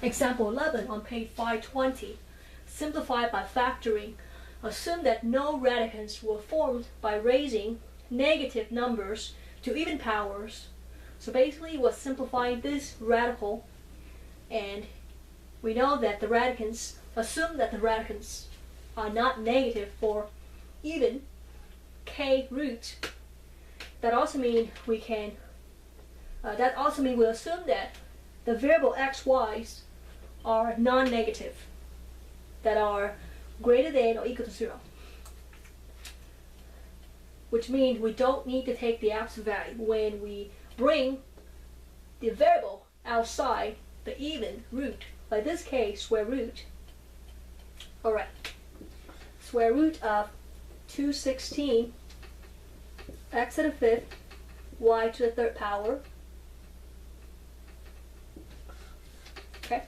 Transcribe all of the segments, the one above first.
Example 11 on page 520. Simplify by factoring. Assume that no radicants were formed by raising negative numbers to even powers. So basically we're simplifying this radical, and we know that the radicants, assume that the radicants are not negative for even k root. That also means we assume that the variable x, y's are non-negative, that are greater than or equal to 0. Which means we don't need to take the absolute value when we bring the variable outside the even root. Like this case, square root. Alright, square root of 216 x to the fifth y to the third power. Okay.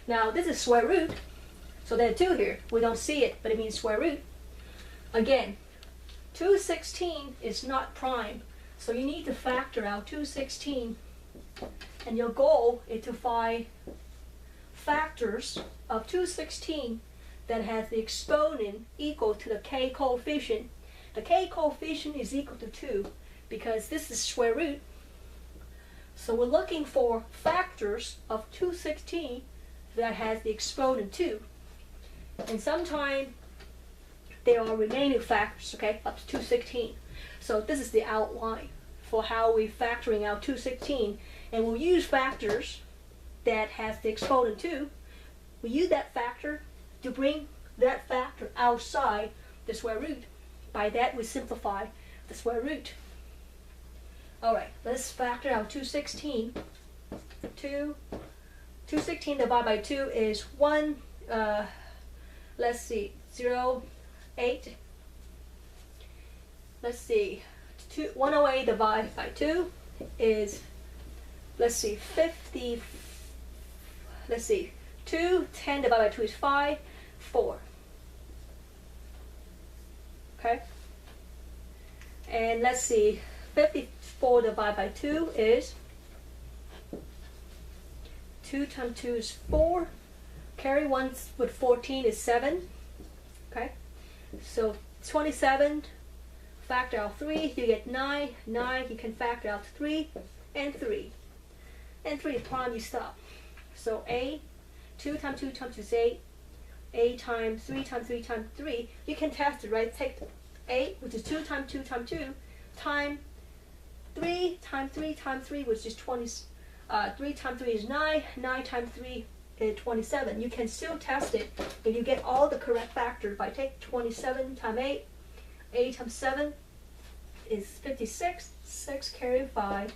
Now this is square root, so there are 2 here. We don't see it, but it means square root. Again, 216 is not prime, so you need to factor out 216, and your goal is to find factors of 216 that has the exponent equal to the k coefficient. The k coefficient is equal to 2 because this is square root. So we're looking for factors of 216 that has the exponent 2. And sometimes there are remaining factors, okay, up to 216. So this is the outline for how we're factoring out 216. And we'll use factors that has the exponent 2. We use that factor to bring that factor outside the square root. By that we simplify the square root. Alright, let's factor out 216. 216 divided by 2 is 1, let's see, 0, 8. Let's see, 108 divided by 2 is, let's see, 50, let's see, 10 divided by 2 is 5, 4. Okay? And let's see, 54 divided by 2 is 2 times 2 is 4. Carry 1 with 14 is 7. Okay? So 27, factor out 3, you get 9. 9, you can factor out 3 and 3. And 3 is prime, you stop. So A, 2 times 2 times 2 is 8. 8 times 3 times 3 times 3. You can test it, right? Take 8, which is 2 times 2 times 2, times 3 times 3 times 3, which is 20. 3 times 3 is 9. 9 times 3 is 27. You can still test it if you get all the correct factors by take 27 times 8. 8 times 7 is 56. 6 carry 5.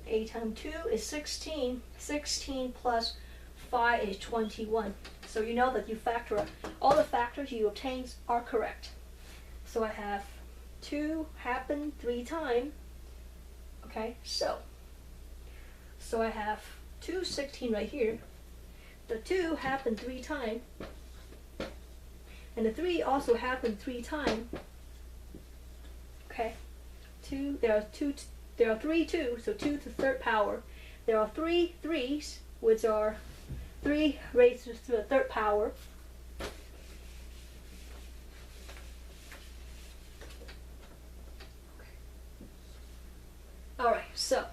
8 times 2 is 16. 16 plus 5 is 21. So you know that you factor all the factors you obtain are correct. So I have 2 happen 3 times. Okay, so I have 216 right here. The 2 happened 3 times. And the 3 also happened 3 times. Okay. There are 3 2s, so 2 to the third power. There are 3 3s, which are 3 raised to the third power. Alright, so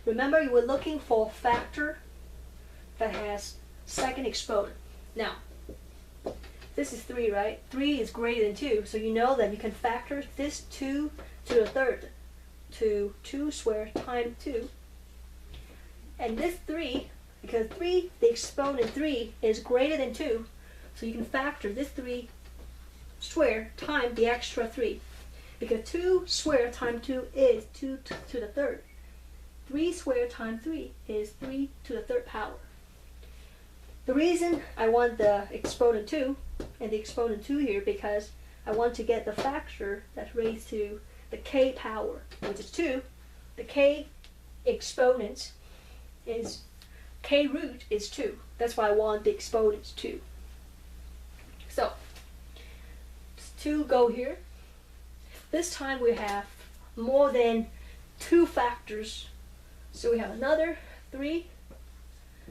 remember you were looking for a factor that has second exponent. Now, this is 3, right? 3 is greater than 2, so you know that you can factor this 2 to the third, to 2 squared times 2. And this 3, because 3, the exponent 3 is greater than 2, so you can factor this 3 squared times the extra 3. Because 2 squared times 2 is 2 to the third. 3 squared times 3 is 3 to the third power. The reason I want the exponent 2 and the exponent 2 here because I want to get the factor that's raised to the k power, which is 2. The k exponent is, k root is 2. That's why I want the exponents 2. So, 2 go here. This time we have more than 2 factors. So we have another 3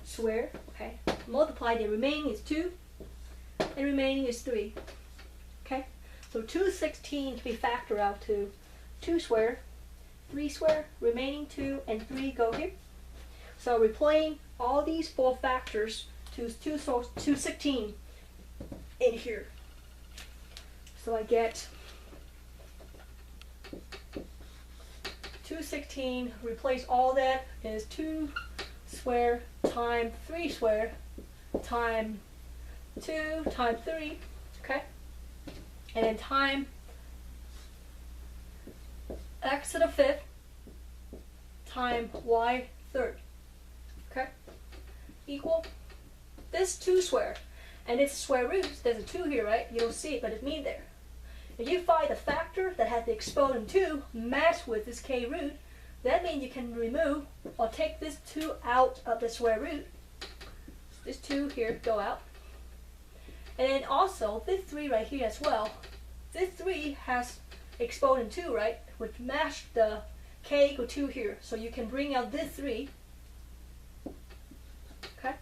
square, okay? Multiply the remaining is 2, and remaining is 3, okay? So 216 can be factored out to 2 square, 3 square, remaining 2, and 3 go here. So we're playing all these 4 factors to 216 in here. So I get 216, replace all that is 2 square times 3 square times 2 times 3, okay? And then time x to the 5th times y third, okay? Equal this 2 square, and it's square roots. There's a 2 here, right? You don't see it, but it's mean there. If you find the factor that has the exponent 2 matched with this k root, that means you can remove or take this 2 out of the square root. This 2 here go out. And then also this 3 right here as well. This 3 has exponent 2, right? Which matched the k equal 2 here. So you can bring out this 3. Okay?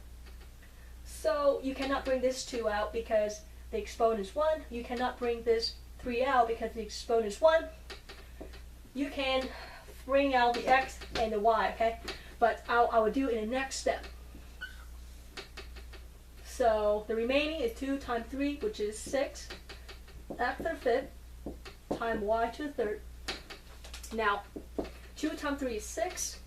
So you cannot bring this 2 out because the exponent is 1. You cannot bring this 3 out because the exponent is 1. You can bring out the x and the y, okay? But I will do it in the next step. So the remaining is 2 times 3, which is 6, x to the 5th, times y to the 3rd. Now, 2 times 3 is 6.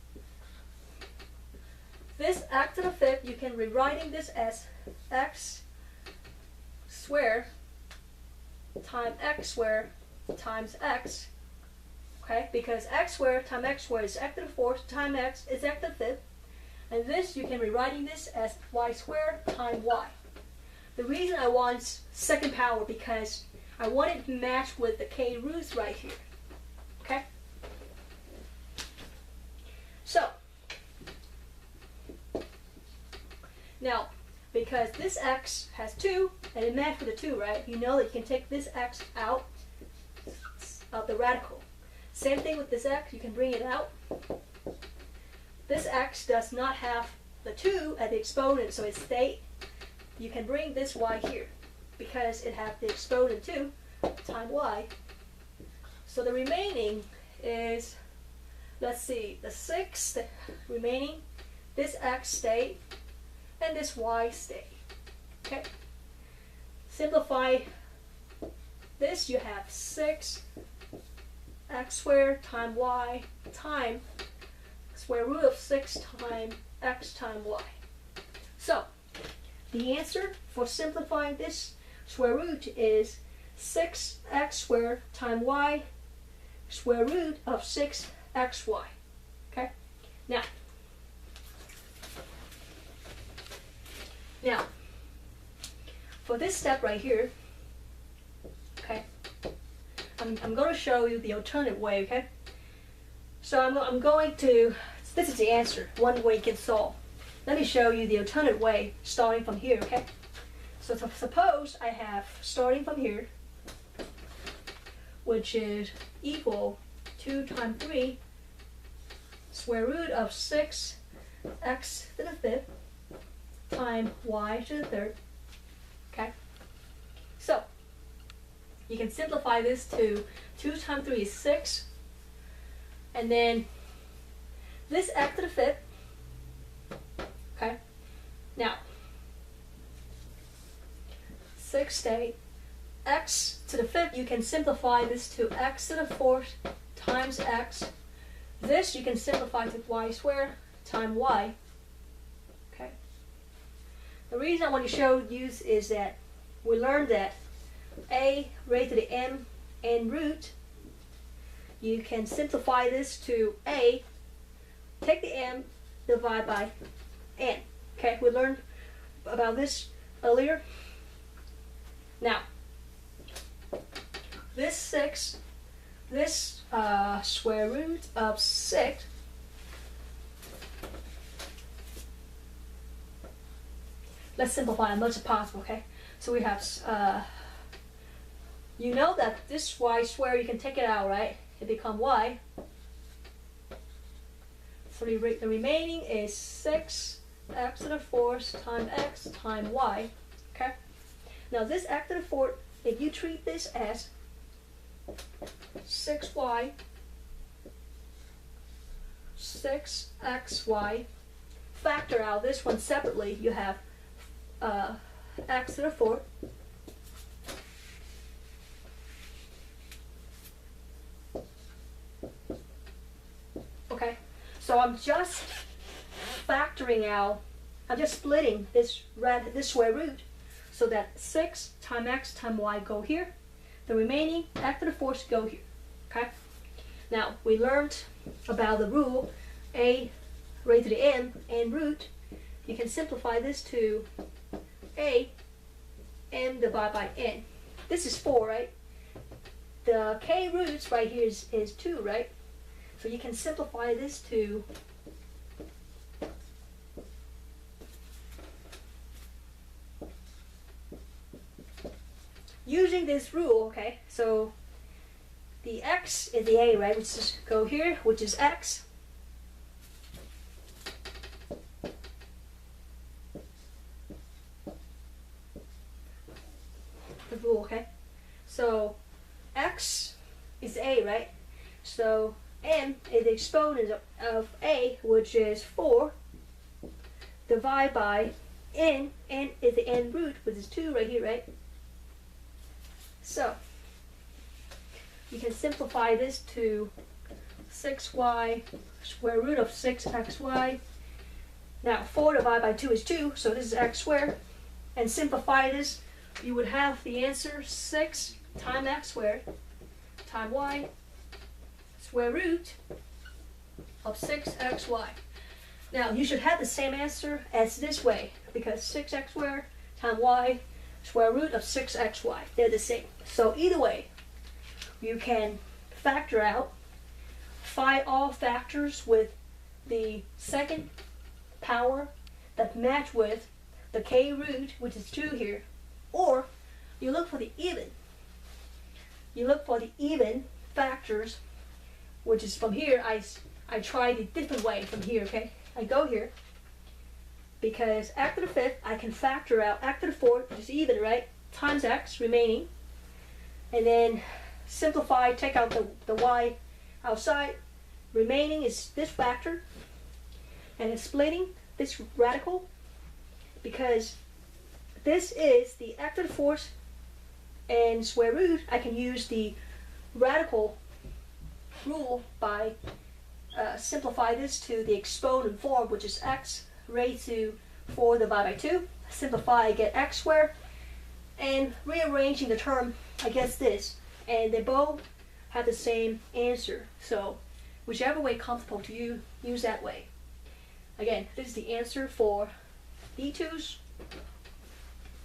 This x to the 5th, you can rewriting this as x squared times x squared times x, okay? Because x squared times x squared is x to the 4th times x is x to the 5th. And this, you can rewriting this as y squared times y. The reason I want second power because I want it to match with the k roots right here, okay? So, now, because this x has 2, and it matches with the 2, right? You know that you can take this x out of the radical. Same thing with this x, you can bring it out. This x does not have the 2 at the exponent, so it stays. You can bring this y here because it has the exponent 2 times y. So the remaining is, let's see, the 6 remaining, this x stay, and this y stay. Okay? Simplify this, you have 6 x squared times y times square root of 6 times x times y. So, the answer for simplifying this square root is 6x squared times y square root of 6xy. Okay? Now, for this step right here, okay, I'm going to show you the alternate way, okay? So I'm going to, this is the answer, one way you can solve. Let me show you the alternate way starting from here, okay? So suppose I have starting from here, which is equal 2 times 3 square root of 6x to the 5th times y to the 3rd, okay? So you can simplify this to 2 times 3 is 6, and then this x to the 5th, okay? Now, 6 stay. X to the 5th, you can simplify this to x to the 4th times x. This you can simplify to y squared times y. Okay. The reason I want to show you is that we learned that a raised to the m and root, you can simplify this to a, take the m, divide by n. Okay, we learned about this earlier. Now, this 6, this square root of 6, let's simplify as much as possible, okay? So we have, you know that this y squared, you can take it out, right? It becomes y. So the remaining is 6 x to the fourth times x times y. Okay? Now this x to the fourth, if you treat this as 6y, 6xy, factor out this one separately, you have x to the fourth okay, so I'm just factoring out, I'm just splitting this square root so that 6 times x times y go here, the remaining x to the fourth go here. Okay, now we learned about the rule a raised to the n and root. You can simplify this to a m divided by n. This is 4, right? The k roots right here is 2, right? So you can simplify this to using this rule, okay? So the x is the a, right? Which is go here, which is x. The rule, okay? So x is a, right? So m is the exponent of a, which is 4, divided by n is the n root, which is 2 right here, right? So you can simplify this to 6y square root of 6xy. Now 4 divided by 2 is 2, so this is x squared. And simplify this, you would have the answer 6 times x squared times y square root of 6xy. Now you should have the same answer as this way, because 6x squared times y square root of 6xy, they're the same. So either way, you can factor out, find all factors with the second power that match with the k root, which is 2 here, or you look for the even. You look for the even factors, which is from here. I tried a different way from here, okay? I go here, because x to the fifth, I can factor out x to the fourth, which is even, right? Times x remaining. And then simplify, take out the y outside. Remaining is this factor. And it's splitting this radical, because this is the x to the fourth and square root. I can use the radical rule by simplify this to the exponent form, which is x raised to 4 divided by 2. Simplify, I get x squared. And rearranging the term against this, and they both have the same answer. So whichever way comfortable to you, use that way. Again, this is the answer for D2's,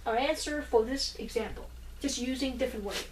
our answer for this example, just using different ways.